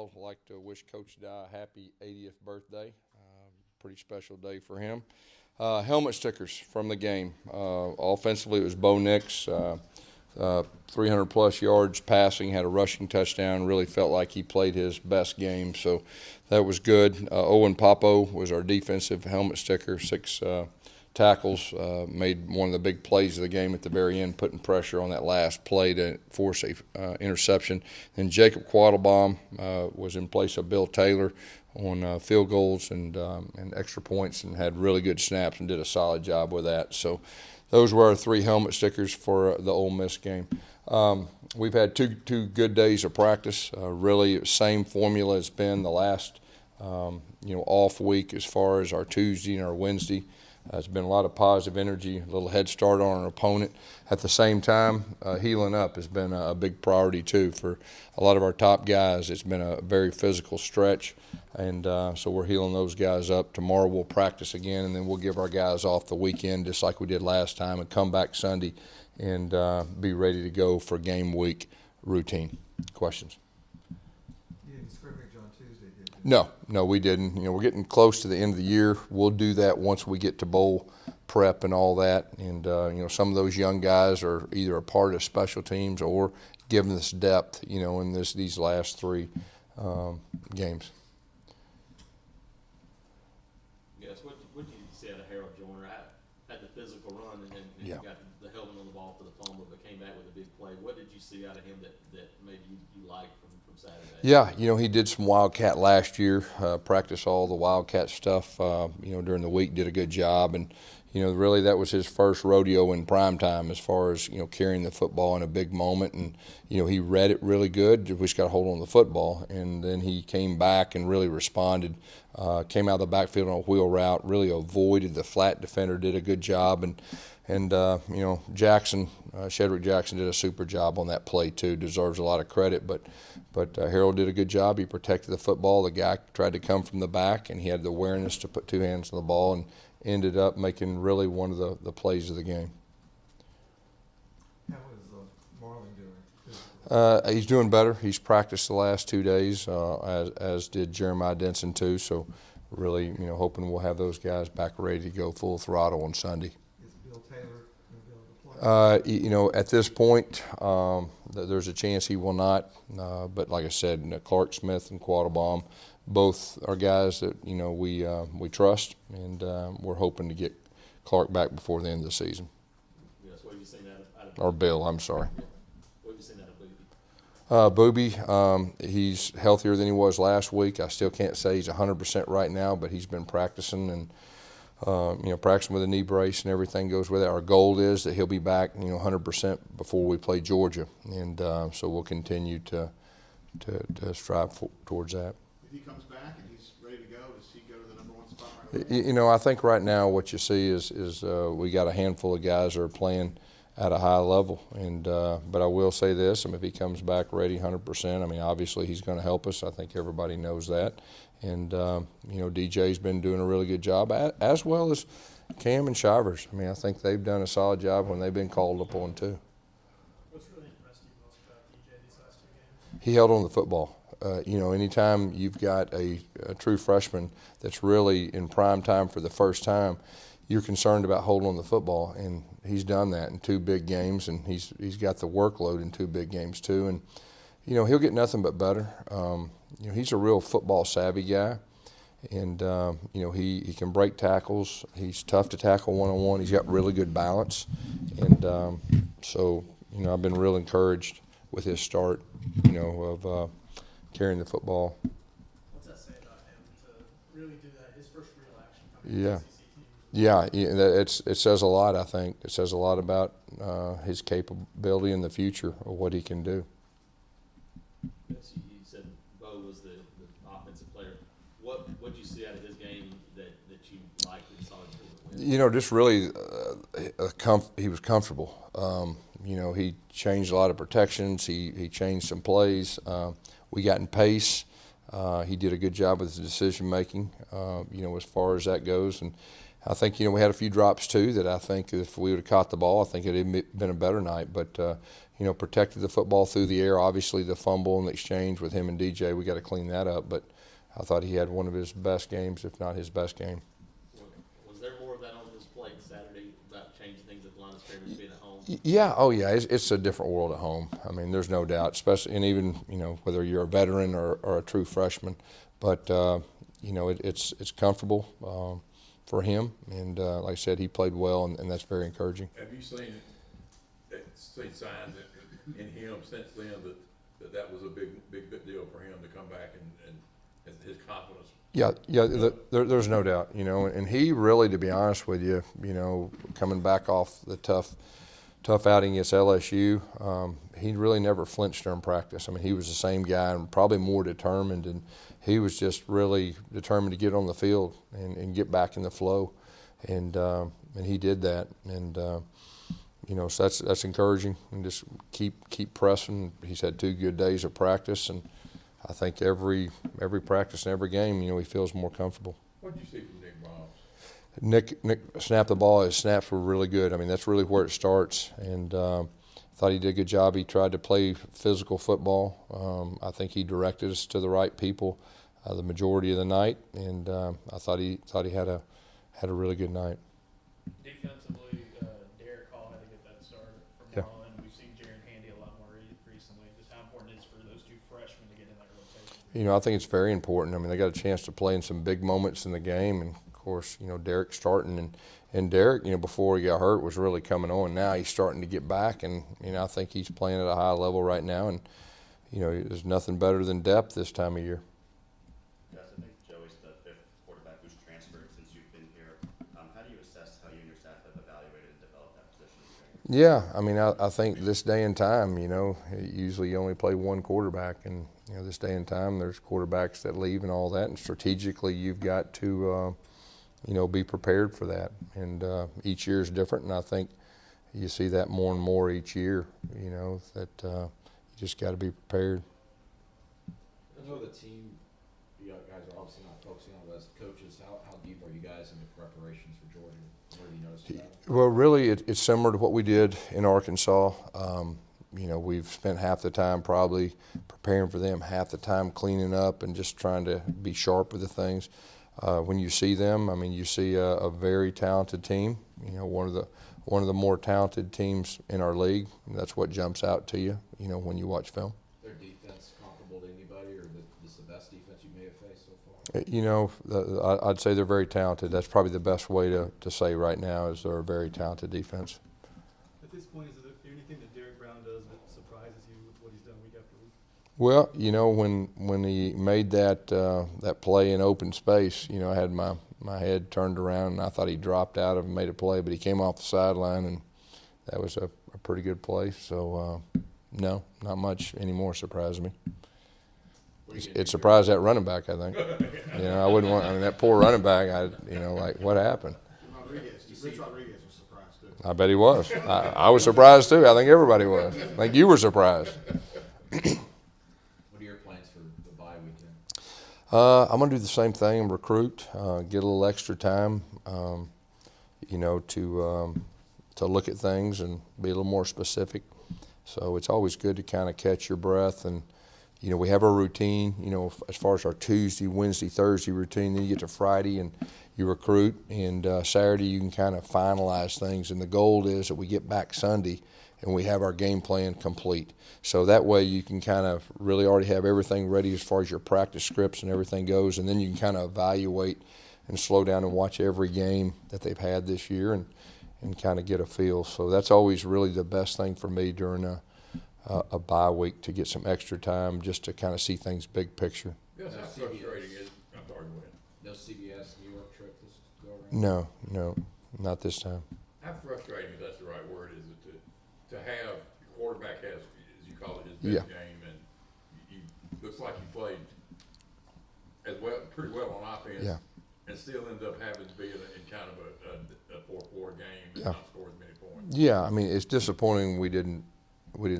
I'd like to wish Coach Dye a happy 80th birthday. Pretty special day for him. Helmet stickers from the game. Offensively, it was Bo Nix, 300-plus yards passing, had a rushing touchdown. Really felt like he played his best game, so that was good. Owen Popo was our defensive helmet sticker, six tackles, made one of the big plays of the game at the very end, putting pressure on that last play to force a interception. And Jacob Quattlebaum was in place of Bill Taylor on field goals and extra points, and had really good snaps and did a solid job with that. So those were our three helmet stickers for the Ole Miss game. We've had two good days of practice. Really, same formula has been the last off week as far as our Tuesday and our Wednesday. It's been a lot of positive energy, a little head start on our opponent. At the same time, healing up has been a big priority too for a lot of our top guys. It's been a very physical stretch, and so we're healing those guys up. Tomorrow we'll practice again, and then we'll give our guys off the weekend just like we did last time, and come back Sunday and be ready to go for game week routine. Questions? No, we didn't. We're getting close to the end of the year. We'll do that once we get to bowl prep and all that. And some of those young guys are either a part of special teams or giving us depth, in these last three games. Yes, what did you say out of Harold Joyner? Had the physical run and Yeah. You got the helmet on the ball for the fumble, but came back with a big play. What did you see out of him that maybe you liked from Saturday? Yeah, he did some Wildcat last year, practiced all the Wildcat stuff, during the week, did a good job. And, really that was his first rodeo in prime time as far as, carrying the football in a big moment. And, he read it really good. We just got to hold on to the football. And then he came back and really responded, came out of the backfield on a wheel route, really avoided the flat defender, did a good job. And Shedrick Jackson did a super job on that play too. Deserves a lot of credit, but Harold did a good job. He protected the football. The guy tried to come from the back, and he had the awareness to put two hands on the ball and ended up making really one of the plays of the game. How is Marlon doing? He's doing better. He's practiced the last 2 days, as did Jeremiah Denson too. So really, hoping we'll have those guys back ready to go full throttle on Sunday. Is Bill Taylor going to be able to play? At this point, there's a chance he will not. But like I said, Clark Smith and Quattlebaum, both are guys that we trust, and we're hoping to get Clark back before the end of the season. Yes, what have you seen out of Or Bill, I'm sorry. What have you seen out of Booby? Booby, he's healthier than he was last week. I still can't say he's 100% right now, but he's been practicing and practicing with a knee brace and everything goes with it. Our goal is that he'll be back, 100% before we play Georgia, and so we'll continue to strive towards that. If he comes back and he's ready to go, does he go to the number one spot right away? I think right now what you see is we got a handful of guys that are playing at a high level, and but I will say this: if he comes back ready 100%, obviously he's going to help us. I think everybody knows that, and DJ's been doing a really good job, as well as Cam and Shivers. I think they've done a solid job when they've been called upon too. What's really impressed you most about DJ these last two games? He held on to the football. Anytime you've got a true freshman that's really in prime time for the first time, you're concerned about holding on to the football, and he's done that in two big games, and he's got the workload in two big games too, and he'll get nothing but better. He's a real football savvy guy, and he can break tackles. He's tough to tackle one-on-one. He's got really good balance, and so I've been real encouraged with his start, of carrying the football. What's that say about him to really do that? His first real action coming Yeah. to the SEC team. It says a lot, I think. It says a lot about his capability in the future of what he can do. Yes, you said Bo was the offensive player. What did you see out of his game that you liked and saw him do? Just really he was comfortable. He changed a lot of protections. He changed some plays. We got in pace. He did a good job with his decision making, as far as that goes. And I think, we had a few drops too that I think if we would have caught the ball, I think it would have been a better night. But, protected the football through the air. Obviously, the fumble and the exchange with him and DJ, we got to clean that up. But I thought he had one of his best games, if not his best game. Was there more of that on display Saturday about changing things at the line of scrimmage being at home? Yeah, oh yeah, it's a different world at home. I mean, there's no doubt, especially, and even, whether you're a veteran or a true freshman. But, it's comfortable for him. And like I said, he played well, and that's very encouraging. Have you seen signs in him since then that was a big deal for him to come back and his confidence? Yeah, there's no doubt, and he really, to be honest with you, coming back off the tough outing against LSU, he really never flinched during practice. I mean, he was the same guy and probably more determined, and he was just really determined to get on the field and get back in the flow, and he did that, and so that's encouraging, and just keep pressing. He's had 2 good days of practice, and I think every practice and every game, he feels more comfortable. What did you see from Nick Miles? Nick snapped the ball. His snaps were really good. I mean, that's really where it starts, and I thought he did a good job. He tried to play physical football. I think he directed us to the right people the majority of the night, and I thought he had a really good night. Defensively, Derek Hall had to get that start from Yeah. Marlin. We've seen Jaron Handy a lot more recently. Just how important it is for those 2 freshmen to get in that rotation? I think it's very important. I mean, they got a chance to play in some big moments in the game, and of course, Derek's starting, and Derek, before he got hurt, was really coming on. Now he's starting to get back, and I think he's playing at a high level right now, and there's nothing better than depth this time of year. Gus, I think Joey's the 5th quarterback who's transferred since you've been here. How do you assess how you and your staff have evaluated and developed that position? Yeah, I mean, I think this day and time, usually you only play one quarterback, and this day and time, there's quarterbacks that leave and all that, and strategically, you've got to, be prepared for that. And each year is different, and I think you see that more and more each year. That you just got to be prepared. I know the team, you guys are obviously not focusing on this. Coaches, how deep are you guys in the preparations for Georgia? What have you noticed that? Well, really, it's similar to what we did in Arkansas. We've spent half the time probably preparing for them, half the time cleaning up and just trying to be sharp with the things. When you see them, I mean, you see a very talented team. One of the more talented teams in our league. That's what jumps out to you, when you watch film. Their defense comparable to anybody, or is the best defense you may have faced so far? I'd say they're very talented. That's probably the best way to say right now is they're a very talented defense. At this point, is there anything that Derek Brown does that surprises you with what he's done week after week? Well, when he made that play in open space, I had my head turned around and I thought he dropped out of and made a play, but he came off the sideline and that was a pretty good play. So no, not much anymore surprised me. It surprised that running back, I think. I wouldn't want. I mean, that poor running back. What happened? Rich Rodriguez was surprised too. I bet he was. I was surprised too. I think everybody was. I think you were surprised. What are your plans for the bye weekend? I'm going to do the same thing, recruit, get a little extra time, to look at things and be a little more specific. So it's always good to kind of catch your breath. And, we have a routine, as far as our Tuesday, Wednesday, Thursday routine. Then you get to Friday and you recruit. And Saturday you can kind of finalize things. And the goal is that we get back Sunday and we have our game plan complete. So that way you can kind of really already have everything ready as far as your practice scripts and everything goes, and then you can kind of evaluate and slow down and watch every game that they've had this year and kind of get a feel. So that's always really the best thing for me during a bye week, to get some extra time just to kind of see things big picture. Yes, how frustrating is it? I'm sorry, go ahead. No CBS New York trip this go around? No, not this time. How frustrating, if that's the right word, is it to have your quarterback has, as you call it, his best game, and you looks like you played pretty well on offense, and still end up having to be in kind of a fourth quarter game and not score as many points. Yeah, I mean, it's disappointing we didn't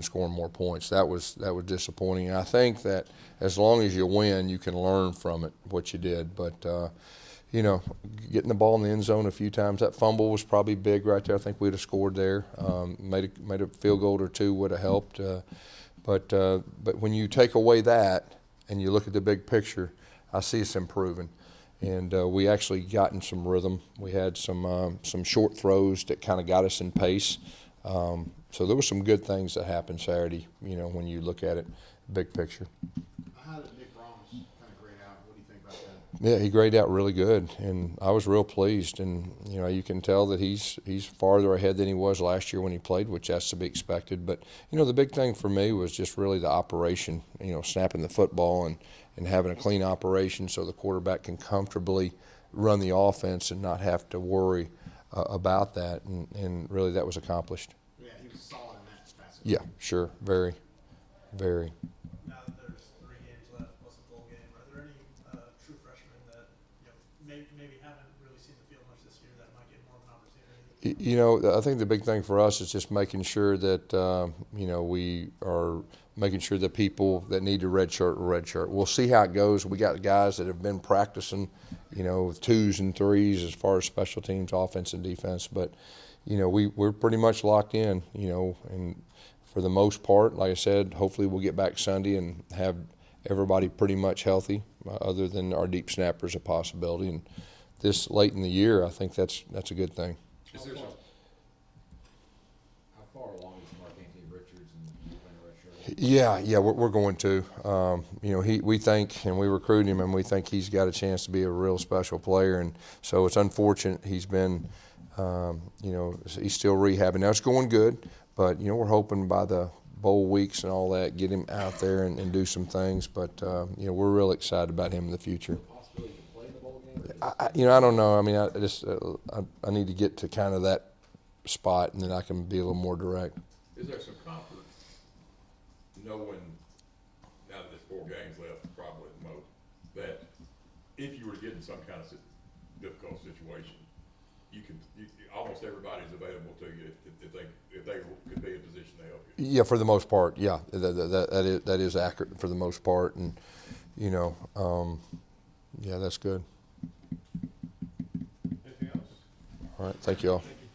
score more points. That was disappointing. And I think that as long as you win, you can learn from it, what you did. But you know, getting the ball in the end zone a few times. That fumble was probably big right there. I think we'd have scored there. Made a field goal or two would have helped. But when you take away that and you look at the big picture, I see us improving. And we actually got in some rhythm. We had some short throws that kind of got us in pace. So there were some good things that happened Saturday, you know, when you look at it, big picture. How did Nick Brahms kind of grade out? What do you think about that? Yeah, he graded out really good, and I was real pleased. And you know, you can tell that he's farther ahead than he was last year when he played, which has to be expected. But you know, the big thing for me was just really the operation. You know, snapping the football and having a clean operation so the quarterback can comfortably run the offense and not have to worry about that. And really, that was accomplished. Yeah, he was solid in that facet. Yeah, sure, very, very. Now that there's 3 games left plus a bowl game, are there any true freshmen that maybe haven't really seen the field much this year that might get more of an opportunity? You know, I think the big thing for us is just making sure that you know, we are making sure that people that need to redshirt will redshirt. We'll see how it goes. We got guys that have been practicing, you know, with 2s and 3s as far as special teams, offense and defense. But you know, we're pretty much locked in. You know, and for the most part, like I said, hopefully we'll get back Sunday and have everybody pretty much healthy, other than our deep snappers a possibility. And this late in the year, I think that's a good thing. Is there some, How far along is Mark Anthony Richards and you playing redshirt? Yeah, we're going to. You know, we think, and we recruit him, and we think he's got a chance to be a real special player. And so it's unfortunate he's been, you know, he's still rehabbing. Now it's going good, but you know, we're hoping by the bowl weeks and all that, get him out there and do some things. But you know, we're real excited about him in the future. Possibility to play in the bowl game? You know, I don't know. I mean, I just I need to get to kind of that spot, and then I can be a little more direct. is there some comfort knowing, now that there's 4 games left, probably at the most, that if you were to get in some kind of difficult situation, almost everybody's available to you if they could be in a position to help you? Yeah, for the most part, yeah, that is accurate for the most part, and you know, yeah, that's good. Anything else? All right, thank you all. Thank you.